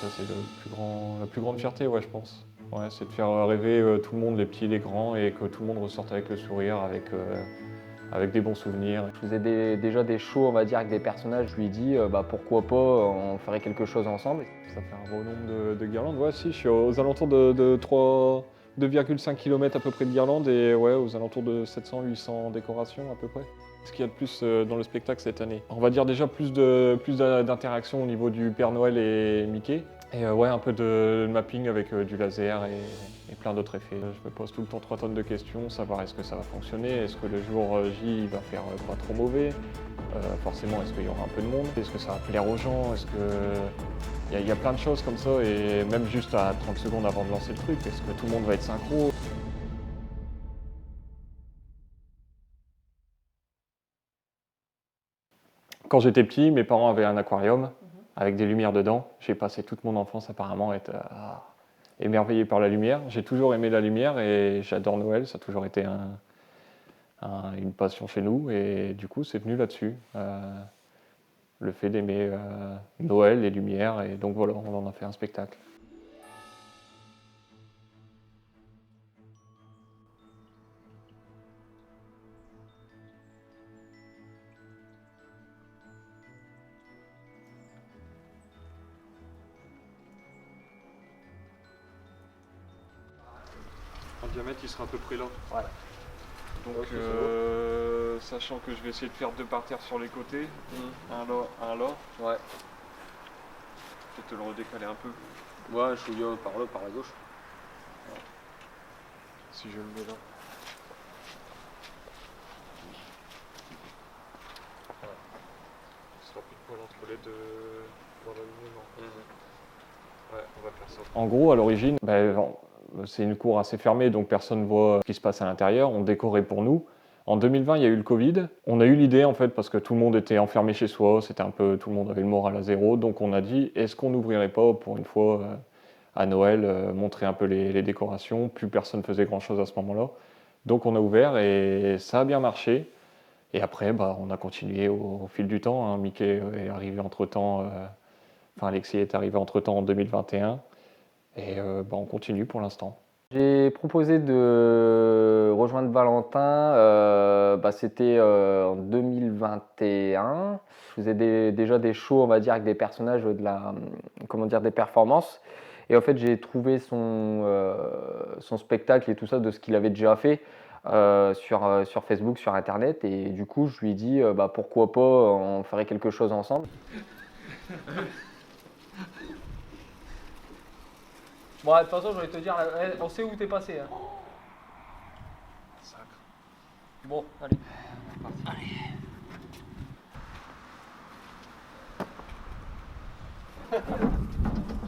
Ça, c'est la plus grande fierté, ouais, je pense. Ouais, c'est de faire rêver tout le monde, les petits et les grands, et que tout le monde ressorte avec le sourire, avec des bons souvenirs. Je faisais déjà des shows, on va dire, avec des personnages. Je lui ai dit, pourquoi pas, on ferait quelque chose ensemble. Ça fait un beau nombre de guirlandes. Ouais, si, je suis aux alentours de 2,5 km à peu près de guirlandes, et ouais, aux alentours de 700-800 décorations à peu près. Ce qu'il y a de plus dans le spectacle cette année. On va dire déjà plus d'interaction au niveau du Père Noël et Mickey. Et ouais, un peu de mapping avec du laser et plein d'autres effets. Je me pose tout le temps 3 tonnes de questions, savoir est-ce que ça va fonctionner, est-ce que le jour J il va faire pas trop mauvais, forcément est-ce qu'il y aura un peu de monde, est-ce que ça va plaire aux gens, est-ce que... Il y a plein de choses comme ça, et même juste à 30 secondes avant de lancer le truc, est-ce que tout le monde va être synchro? Quand j'étais petit, mes parents avaient un aquarium avec des lumières dedans. J'ai passé toute mon enfance apparemment à être émerveillé par la lumière. J'ai toujours aimé la lumière et j'adore Noël, ça a toujours été une passion chez nous, et du coup c'est venu là-dessus. Le fait d'aimer Noël, les lumières, et donc voilà, on en a fait un spectacle. En diamètre, il sera à peu près là. Ouais. Donc, Ok, sachant que je vais essayer de faire 2 par terre sur les côtés, un là, un là, Ouais. peut-être te le redécaler un peu. Ouais, je suis par là, par la gauche. Si je le mets là. Ce sera plus de poil entre les deux dans l'alignement. Ouais, on va faire ça. En gros, à l'origine, c'est une cour assez fermée, donc personne ne voit ce qui se passe à l'intérieur. On décorait pour nous. En 2020, il y a eu le Covid. On a eu l'idée, en fait, parce que tout le monde était enfermé chez soi, c'était un peu, tout le monde avait le moral à zéro. Donc on a dit, est-ce qu'on n'ouvrirait pas pour une fois à Noël, montrer un peu les décorations? Plus personne faisait grand-chose à ce moment-là. Donc on a ouvert et ça a bien marché. Et après, on a continué au fil du temps, hein. Mickey est arrivé entre-temps, enfin Alexis est arrivé entre-temps en 2021. Et on continue pour l'instant. J'ai proposé de rejoindre Valentin, c'était en 2021. Je faisais déjà des shows, on va dire, avec des personnages comment dire, des performances. Et en fait, j'ai trouvé son spectacle et tout ça de ce qu'il avait déjà fait sur Facebook, sur Internet. Et du coup, je lui ai dit, pourquoi pas, on ferait quelque chose ensemble. Bon, de toute façon, je vais te dire, on sait où t'es passé. Hein. Sacre. Bon, allez.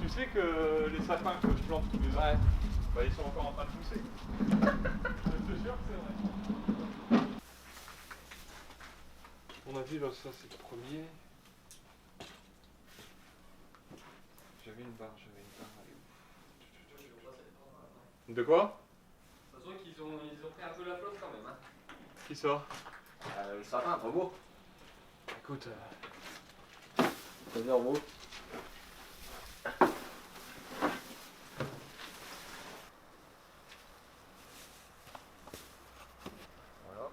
Tu sais que les sapins que je plante tous les ans, ils sont encore en train de pousser. Je te jure que c'est vrai. On a vu là, ça c'est le premier. J'avais une barre, elle est où? De quoi? Ça se voit qu'ils ont pris un peu la flotte quand même. Hein. Qui ça? Le sapin, pas beau. Écoute, Ça veut dire beau. Voilà.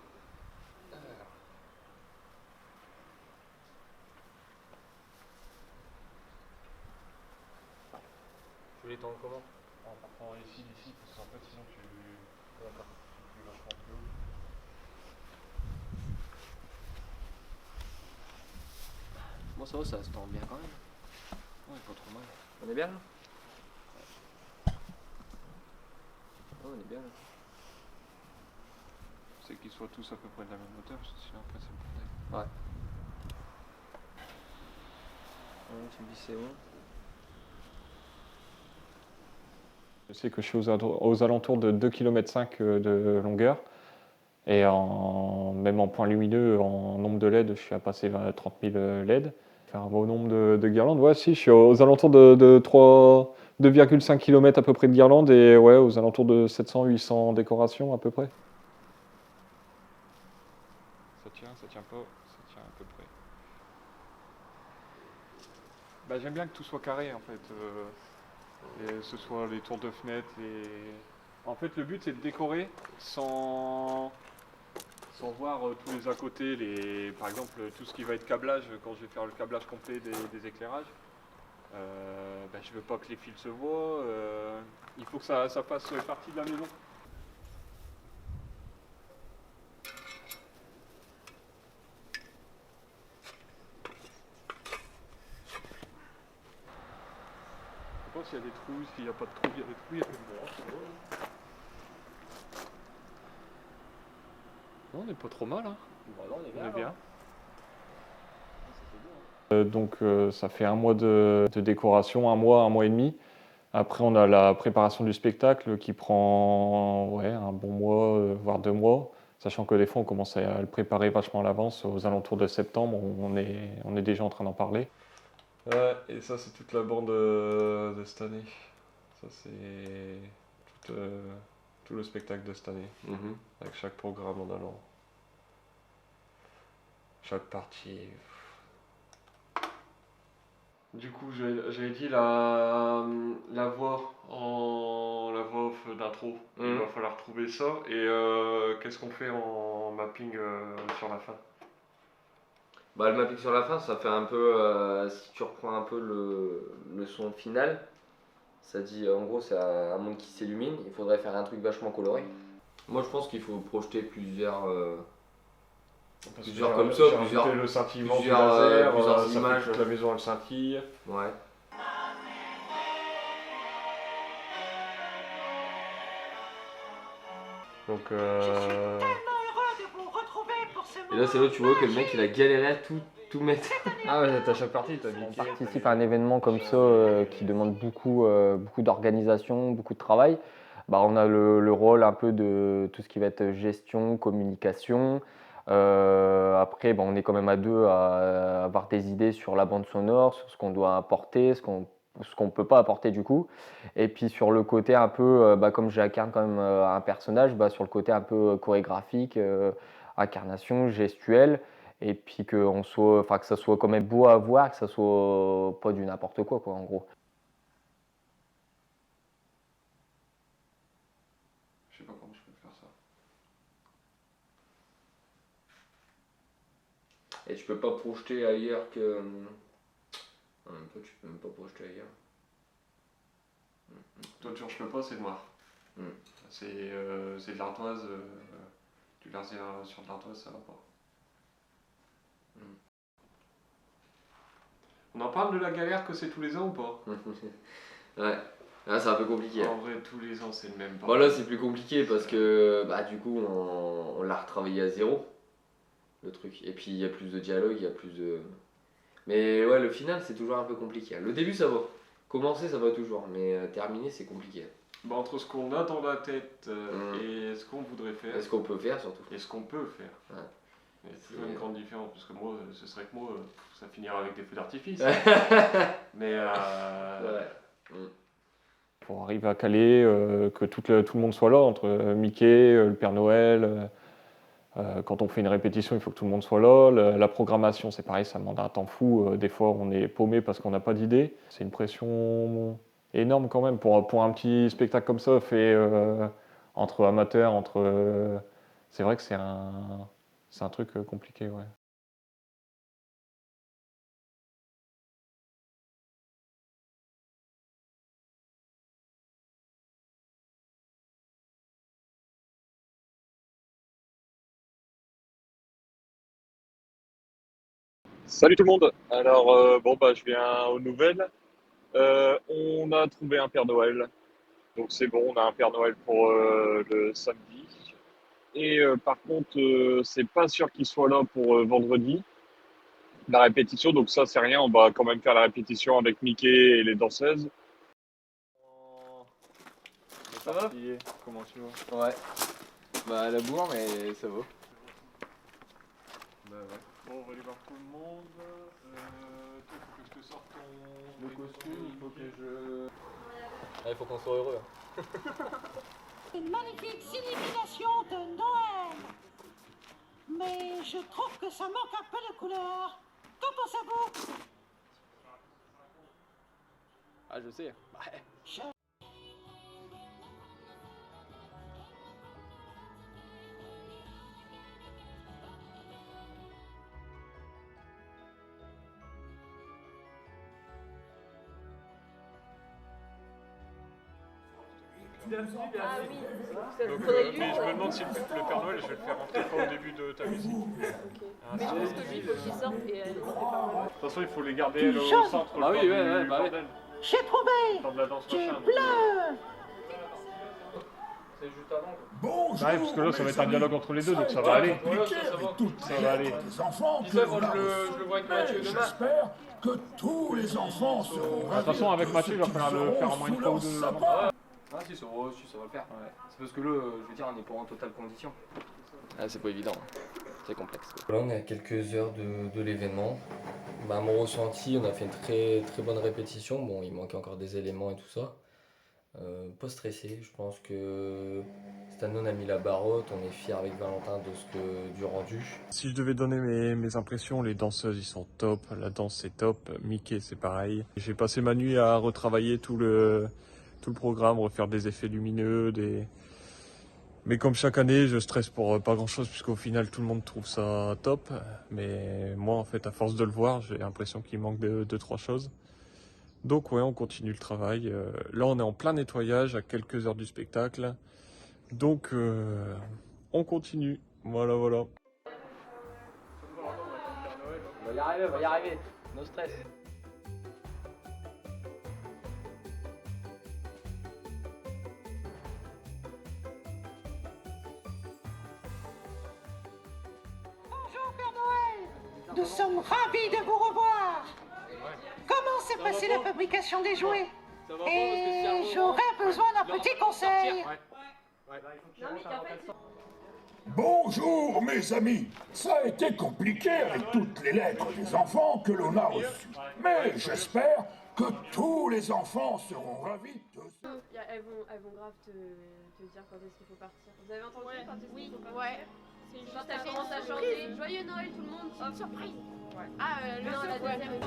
Tu les tends comment? en partant ici, parce qu'en fait sinon tu vachement plus haut. Moi ça va, ça se tend bien quand même. Ouais, pas trop mal. On est bien là? Ouais, on est bien là. C'est qu'ils soient tous à peu près de la même hauteur, parce que sinon après c'est le bordel. Ouais. Tu me dis c'est bon. Je sais que je suis aux alentours de 2,5 km de longueur. Et même en point lumineux, en nombre de LED, je suis à passer 30 000 LED. Faire un beau nombre de guirlandes. Ouais, si, je suis aux alentours de 2,5 km à peu près de guirlandes, et ouais, aux alentours de 700-800 décorations à peu près. Ça tient pas, ça tient à peu près. Bah, j'aime bien que tout soit carré en fait. Et ce soit les tours de fenêtre. En fait, le but c'est de décorer sans voir tous les à côté. Par exemple, tout ce qui va être câblage, quand je vais faire le câblage complet des éclairages. Bah, je veux pas que les fils se voient. Il faut que ça fasse partie de la maison. Je pense qu'il y a des trous, s'il n'y a pas de trous, il y a des trous, il y a des trous. Non, on n'est pas trop mal, hein. Bon, On est bien. Donc ça fait un mois de décoration, un mois et demi. Après on a la préparation du spectacle qui prend un bon mois, voire 2 mois. Sachant que des fois on commence à le préparer vachement à l'avance, aux alentours de septembre, on est déjà en train d'en parler. Ouais, et ça c'est toute la bande de cette année. Ça c'est tout le spectacle de cette année, avec chaque programme en allant. Chaque partie. Du coup, j'avais dit la voix la voix off d'intro. Il va falloir trouver ça. Et qu'est-ce qu'on fait en mapping sur la fin? Bah, le mapping sur la fin, ça fait un peu, si tu reprends un peu le son final, ça dit en gros c'est un monde qui s'illumine, il faudrait faire un truc vachement coloré. Moi je pense qu'il faut projeter plusieurs comme ça, plusieurs le scintillement du plusieurs, laser, plusieurs ça fait images. que toute la maison elle scintille. Ouais. Donc Et là c'est là où tu vois que le mec il a galéré à tout mettre. ah ouais, t'as chaque partie, t'as On participe à un événement comme ça qui demande beaucoup d'organisation, beaucoup de travail. Bah, on a le rôle un peu de tout ce qui va être gestion, communication. Après, bah, on est quand même à deux à avoir des idées sur la bande sonore, sur ce qu'on doit apporter, ce qu'on ne peut pas apporter du coup. Et puis sur le côté un peu, bah, comme j'incarne quand même un personnage, bah, sur le côté un peu chorégraphique, incarnation, gestuelle. Et puis que ça soit quand même beau à voir, que ça soit pas du n'importe quoi, en gros. Je sais pas comment je peux faire ça. Et tu peux pas projeter ailleurs que. En même temps, tu peux même pas projeter ailleurs. Toi, je peux pas, c'est noir. C'est de l'ardoise. Du laser sur de l'ardoise, ça va pas. On en parle de la galère que c'est tous les ans ou pas? Ouais, là c'est un peu compliqué. En vrai, tous les ans c'est le même. Bon, là c'est plus compliqué parce que bah, du coup on l'a retravaillé à zéro, le truc. Et puis il y a plus de dialogue, il y a plus de. Mais ouais, le final c'est toujours un peu compliqué. Le début ça va. Commencer ça va toujours, mais terminer c'est compliqué. Bah, entre ce qu'on a dans la tête et ce qu'on voudrait faire. Et ce qu'on peut faire surtout. Et ce qu'on peut faire. Ouais. Il y a toujours une grande différence, parce que moi, ce serait que moi, ça finira avec des feux d'artifice. Mais ouais. Pour arriver à caler, que tout le monde soit là, entre Mickey, le Père Noël. Quand on fait une répétition, il faut que tout le monde soit là. La programmation, c'est pareil, ça demande un temps fou. Des fois, on est paumé parce qu'on n'a pas d'idée. C'est une pression énorme quand même pour un petit spectacle comme ça, fait entre amateurs, c'est vrai que c'est un truc compliqué, ouais. Salut tout le monde. Alors je viens aux nouvelles. On a trouvé un Père Noël, donc c'est bon, on a un Père Noël pour le samedi. Et par contre, c'est pas sûr qu'il soit là pour vendredi, la répétition. Donc ça, c'est rien. On va quand même faire la répétition avec Mickey et les danseuses. Ça va? Comment tu vas? Ouais. Bah la bourre, mais ça va. Bah ouais. Bon, on va aller voir tout le monde. Toi, faut que je te sorte ton. Le costume, il faut que je. Ah, il faut qu'on soit heureux. Une magnifique illumination de Noël. Mais je trouve que ça manque un peu de couleur. Qu'en pensez-vous? Ah, je sais. Ah oui, Donc, faudrait lui. mais je me demande si le Père Noël, je vais le faire rentrer pas au début de ta musique. Mais je pense que lui, il faut qu'il sorte et elle. De toute façon, il faut les garder elle, au centre. Bah le oui, temps ouais, du ouais, bah oui. bordel, J'ai trouvé le temps de la danse du machin. bleu. C'est juste avant. Bonjour, Ouais, parce que là, ça va être un mes dialogue amis. entre les deux, donc ça va aller. Compliqué avec toutes Ça les va lettres aller. des enfants que ça, l'on moi, a je le reçues. vois avec Mais Mathieu demain. j'espère que tous les enfants seront De ravis. toute façon, avec de Mathieu, ce il va qu'ils falloir le auront faire au moins une sous fois ou leur deux sapin. Ah si, ça va le faire. C'est parce que là, je veux dire, on est pas en totale condition. Ah, c'est pas évident. C'est complexe. Là, on est à quelques heures de l'événement. Bah, mon ressenti, on a fait une très bonne répétition. Bon, il manquait encore des éléments et tout ça. Pas stressé, je pense que Stanon a mis la barre haute. On est fiers avec Valentin du rendu. Si je devais donner mes impressions, les danseuses ils sont top, la danse c'est top, Mickey c'est pareil. J'ai passé ma nuit à retravailler tout le programme, refaire des effets lumineux, mais comme chaque année je stresse pour pas grand chose puisqu'au final tout le monde trouve ça top. Mais moi en fait à force de le voir j'ai l'impression qu'il manque deux, trois choses. Donc ouais on continue le travail. Là on est en plein nettoyage à quelques heures du spectacle. Donc on continue. Voilà. On va y arriver. No stress. Bonjour Père Noël. Nous sommes ravis de vous revoir. Comment s'est passée la fabrication des jouets? Et j'aurais besoin d'un petit conseil. Bonjour mes amis, ça a été compliqué avec toutes les lettres des enfants que l'on a reçues. Mais j'espère que tous les enfants seront ravis de ce... Elles vont grave te dire quand est-ce qu'il faut partir. Vous avez entendu quand est-ce qu'il faut partir? Ouais. Quand elle commence à chanter Joyeux Noël tout le monde, c'est une surprise. Ouais. Ah, le non, la deuxième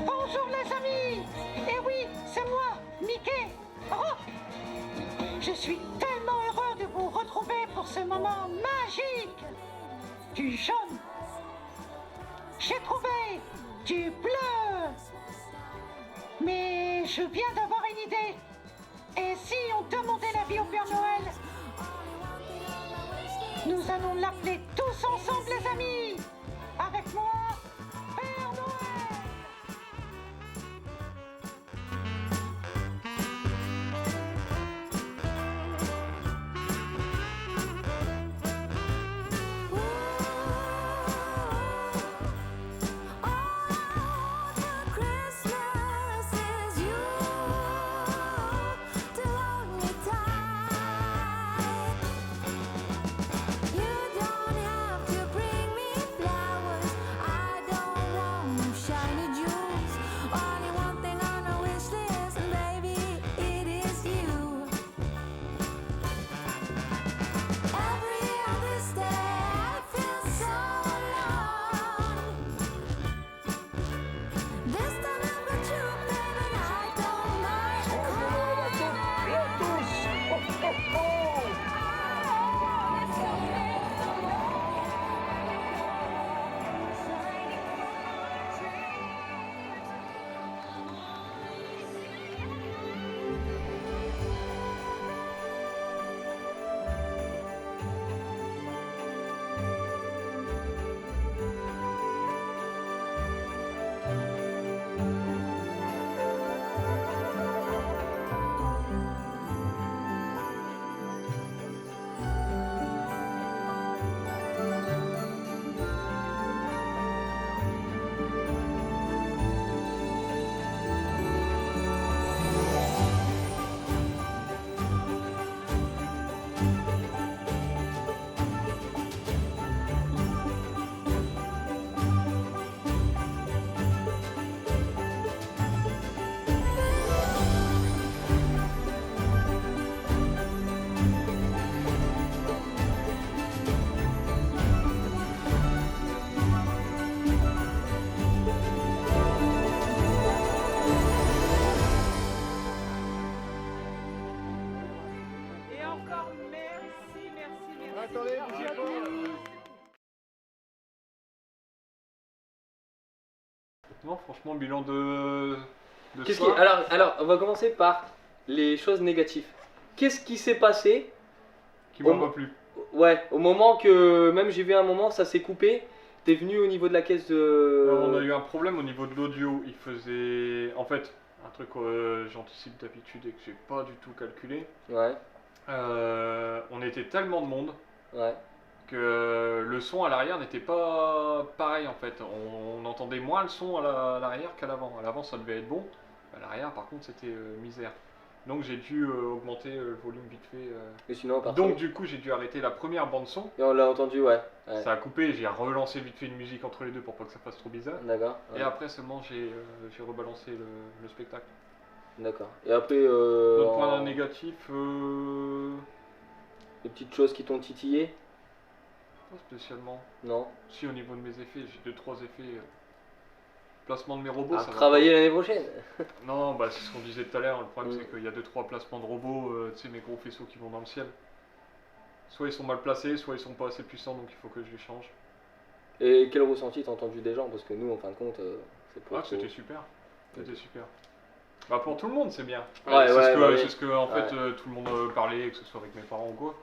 Bonjour les amis. Et oui, c'est moi, Mickey. Oh, je suis tellement heureux de vous retrouver pour ce moment magique. Du jaune. J'ai trouvé du bleu. Mais je viens d'avoir une idée. Et si on demandait l'avis au Père Noël? Nous allons l'appeler tous ensemble les amis. Avec moi, Père Noël. You don't have to bring me Non, franchement, bilan de Qu'est-ce ça. qui... alors, on va commencer par les choses négatives. Qu'est-ce qui s'est passé? Qui m'a pas plu. Ouais, au moment que, même j'ai vu un moment, ça s'est coupé. T'es venu au niveau de la caisse de... On a eu un problème au niveau de l'audio. Il faisait... En fait, un truc que j'anticipe d'habitude et que j'ai pas du tout calculé. Ouais, On était tellement de monde ouais. que le son à l'arrière n'était pas pareil en fait. On entendait moins le son à l'arrière qu'à l'avant. À l'avant ça devait être bon, à l'arrière par contre c'était misère. Donc j'ai dû augmenter le volume vite fait. Mais sinon, par Donc contre... du coup j'ai dû arrêter la première bande son. Et on l'a entendu, ouais. Ouais. Ça a coupé, j'ai relancé vite fait une musique entre les deux pour pas que ça fasse trop bizarre. D'accord. Et Ouais. après seulement j'ai rebalancé le spectacle. D'accord. Et après, D'autres en- points négatifs, des petites choses qui t'ont titillé? pas spécialement. Non. Si au niveau de mes effets, j'ai 2-3 effets. Placement de mes robots, À ça va travailler l'année prochaine. pas. Non, bah c'est ce qu'on disait tout à l'heure. Le problème Mm. c'est qu'il y a 2-3 placements de robots, tu sais mes gros faisceaux qui vont dans le ciel. Soit ils sont mal placés, soit ils sont pas assez puissants donc il faut que je les change. Et quel ressenti t'as entendu des gens? Parce que nous, en fin de compte, c'est pas Ah, trop- c'était super. C'était super. Bah pour tout le monde c'est bien. Ouais, c'est ouais, ce que, bah oui. c'est ce que en fait Ouais. tout le monde parlait, que ce soit avec mes parents ou quoi.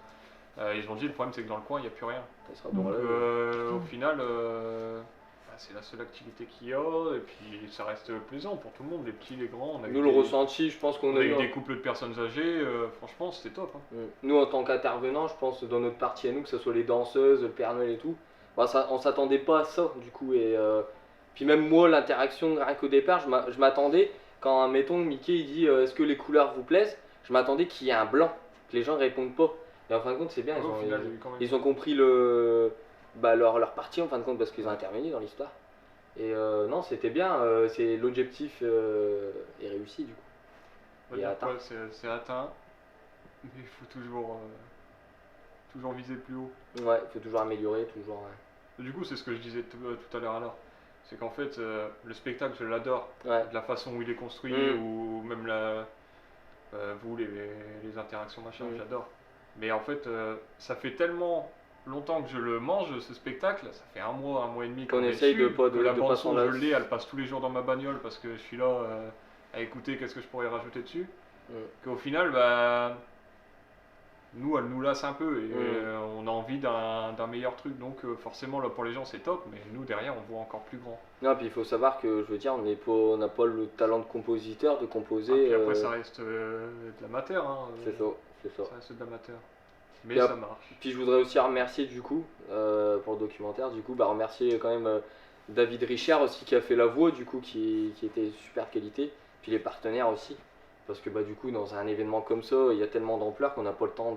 Ils ont dit le problème c'est que dans le coin il n'y a plus rien. Ça sera Donc bon, là, au final bah, c'est la seule activité qu'il y a et puis ça reste plaisant pour tout le monde, les petits, les grands. On a Nous, eu le des- ressenti, je pense qu'on a eu... Avec des couples de personnes âgées, franchement c'était top. Hein. Nous, en tant qu'intervenants, je pense, dans notre partie à nous, que ce soit les danseuses, le Père Noël et tout, bah, ça, on s'attendait pas à ça, du coup. Et puis même moi, l'interaction, rien qu'au départ, je m'attendais, quand, mettons, Mickey, il dit est-ce que les couleurs vous plaisent? Je m'attendais qu'il y ait un blanc, que les gens répondent pas. Et en fin de compte, c'est bien, Ouais, au final, il y a eu quand même. ils ont compris leur partie, en fin de compte, parce qu'ils ont intervenu dans l'histoire. Et non, c'était bien, c'est l'objectif est réussi, du coup. On va et dire atteint. quoi, c'est atteint, mais il faut toujours viser plus haut. Ouais, il faut toujours améliorer, toujours... Du coup, c'est ce que je disais tout à l'heure alors. C'est qu'en fait, le spectacle, je l'adore. Ouais. De la façon où il est construit, ou même vous, les interactions, machin, j'adore. Mais en fait, ça fait tellement longtemps que je le mange, ce spectacle, ça fait un mois et demi Qu'on est essaye dessus, de pas- que la de bande pas son, s'en je lasser. l'ai, elle passe tous les jours dans ma bagnole parce que je suis là à écouter qu'est-ce que je pourrais rajouter dessus. Qu'au final, bah, nous, elle nous lasse un peu et on a envie d'un meilleur truc. Donc forcément, là, pour les gens, c'est top, mais nous, derrière, on voit encore plus grand. Non, puis il faut savoir que, je veux dire, on n'a pas le talent de compositeur, de composer. Ah, puis après, ça reste de l'amateur. Hein, C'est ça, c'est ça. Ça reste de l'amateur. Mais Et ça marche. Puis je voudrais aussi remercier, du coup, pour le documentaire, du coup, bah, remercier quand même David Richard aussi qui a fait la voix, du coup, qui était super qualité. Puis les partenaires aussi. Parce que bah, du coup, dans un événement comme ça, il y a tellement d'ampleur qu'on n'a pas le temps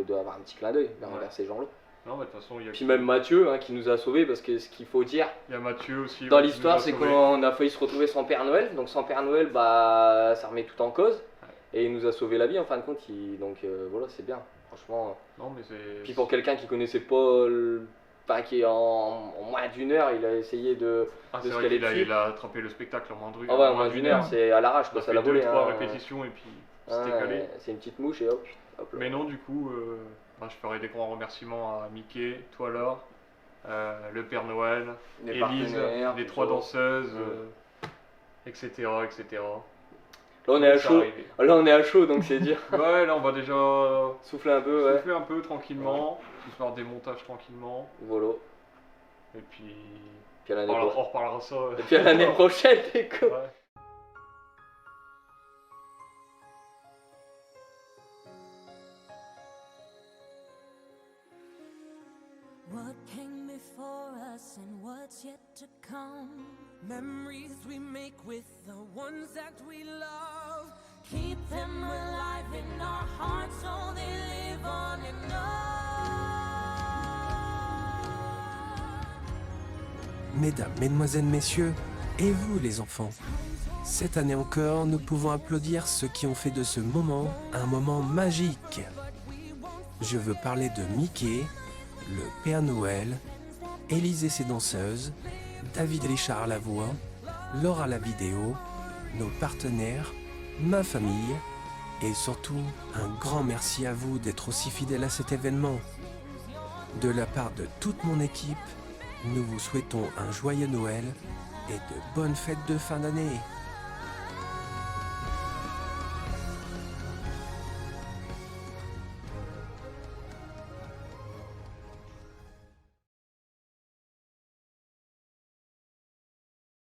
d'avoir un petit clin d'œil envers ces gens-là. Non, mais de toute façon, il y a Puis même Mathieu qui nous a sauvés, parce que ce qu'il faut dire il y a Mathieu aussi. dans qui nous l'histoire, a c'est sauvés. qu'on a failli se retrouver sans Père Noël. Donc sans Père Noël, bah, ça remet tout en cause. Et il nous a sauvé la vie en fin de compte. Donc voilà, c'est bien. Franchement. Non, mais c'est. Puis pour quelqu'un qui connaissait pas, enfin qui en moins d'une heure, il a essayé de Ah, de c'est se vrai caler qu'il a, dessus. il a attrapé le spectacle en moins d'une Ah ouais, en moins d'une heure, c'est à l'arrache, On quoi, a ça fait l'a volé. 2-3 hein. répétitions et puis Ah, c'était calé. c'est une petite mouche et hop. Hop là. Mais non, du coup, je ferai des grands remerciements à Mickey, toi Laure, le Père Noël, Les Élise, partenaires, les tout 3 ça. danseuses, etc., etc. Là on est à Ça chaud. arrivait. Là on est à chaud donc c'est dur. Ouais, là on va déjà Souffler un peu, ouais. souffler un peu tranquillement, faire des montages tranquillement, Voilà. et puis Puis à l'année on prochaine. reparlera ça. Et puis à l'année prochaine, les gars. Ouais. What came before us and what's yet to come. Memories we make with the ones that we love. Keep them alive in our hearts so they live on in us. Mesdames, Mesdemoiselles, Messieurs, et vous les enfants, cette année encore, nous pouvons applaudir ceux qui ont fait de ce moment un moment magique. Je veux parler de Mickey, le Père Noël, Élise et ses danseuses, David Richard à la voix, Laura à la vidéo, nos partenaires, ma famille, et surtout un grand merci à vous d'être aussi fidèles à cet événement. De la part de toute mon équipe, nous vous souhaitons un joyeux Noël et de bonnes fêtes de fin d'année.